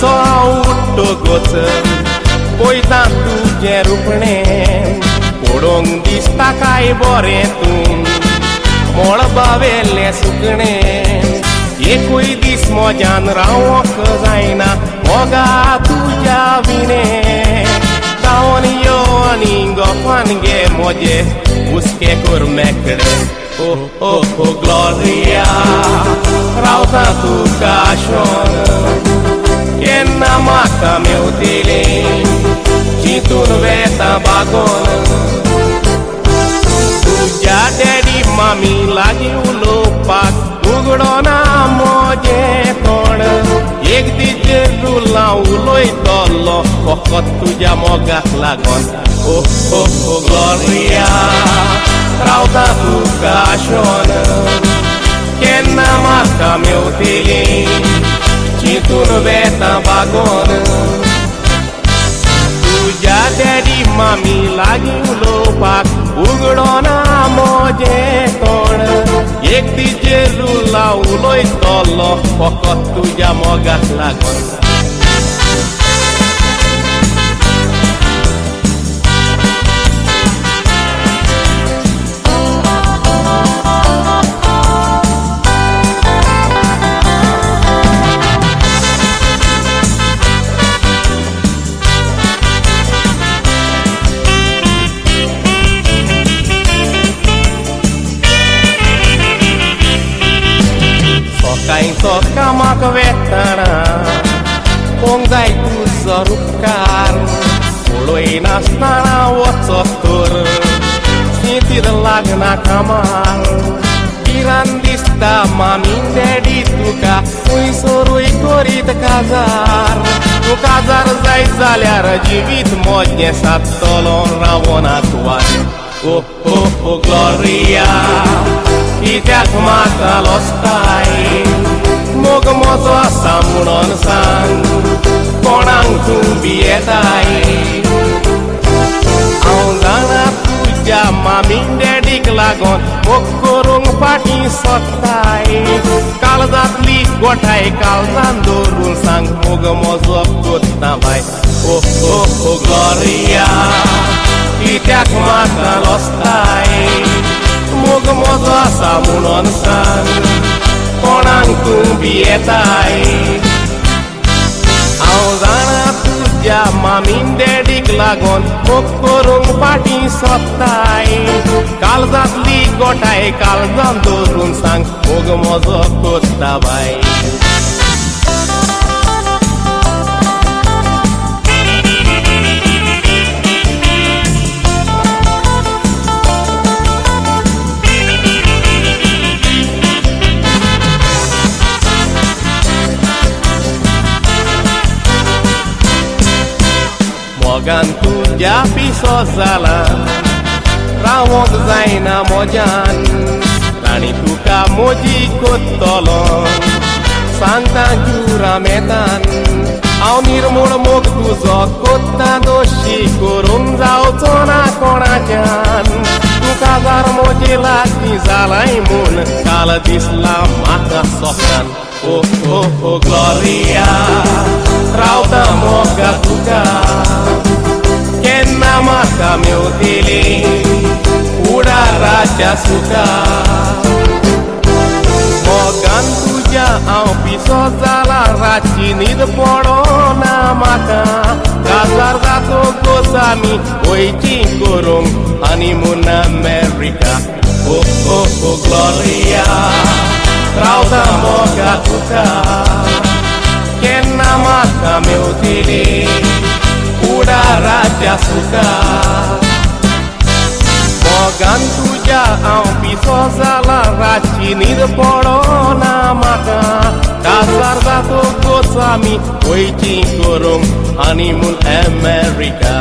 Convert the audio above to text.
उठ्ठो गोचर पळयता तुजें रुपणें पडोवंक दिसता काय बरें तूं मळबावेलें सुकणें एकूय दीस मोज्यान रावोंक जायना मोगा तुज्या विणें जावन यो आनी गोफान घे मोजे हुस्के कोर मेकळें ओ ओ ओ ग्लोरिया रावता तुका आशोन केन्ना म्हाका मेवतली चिंतून वेता बागोन तुज्या डॅडी मामी लागीं उलोवपाक उगडो ना मोजें तोंड एक दीस जेरुला उलयतलो फकत तुज्या मोगाक लागोन ओ ओ ओ ग्लोरिया रावता तुका आशोन केन्ना म्हाका मेवतली चिंतून वेता बागोन तुज्या डॅडी मामी लागीं उलोवपाक उगडो ना मोजें तोंड एक दीस जेरुला उलयतलो फकत तुज्या मोगाक लागोन कांयचो कामाक वेतना पळोवंक जाय तुजो उपकार पळय नासतना वचत तर शेतीर लागना कामाक गिरान दिसता मामी डॅडी तुका खंयसरूय करीत काजार तूं काजार जायत जाल्यार जिवीत मोजें सादतलो रावना तुवान ओ ओ ओ ग्लोरिया कित्याक म्हाका लोस्ताय मोग मोजो आसा म्हणून सांग कोणाक तूं भियेताय हांव जाणा तुज्या मामी डॅडीक लागोन मोग करूंक फाटीं सोदताय काळजांतली गोठाय काळजान दवरून सांग मोग मोजो कोत्ता बाय ओ ओ ओ ग्लोरिया कित्याक म्हाका लोस्ताय मोग मोजो आसा म्हणून सांग कोणाक तूं भियेताय हांव जाणा तुज्या मामी डॅडीक लागोन मोग करूंक फाटीं सोदताय काळजांतली गोठाय काळजान दवरून सांग मोग मोजो कोत्ता बाय मोगान तुज्या पिसो जाला रावोंक जायना मोज्यान राणी तुका मोजी कोत्तलो सांगता जुरा मेतान हांव निर्मूळ मोग तुजो कोत्ता दोशी करूंक जावचो ना कोणाच्यान तूं काजार मोजे लागीं जालाय म्हूण काल दिसला म्हाका सोकान ओ ओ ओ ग्लोरिया रावता मोगा तुका केन्ना म्हाका मेवतली उडाराच्या सुका मोगान तुज्या हांव पिसो जाला रातची न्हीद पडोना म्हाका काजार जातकच आमी वयची करूंक हनीमून अमेरिका ओ ओ ओ ग्लोरिया रावता मोगा तुका केन्ना म्हाका मेवतली उडाराच्या सुका मोगान तुज्या हांव पिसो जाला रातची न्हीद पडोना म्हाका काजार जातकच आमी वयची करूंक हनीमून अमेरिका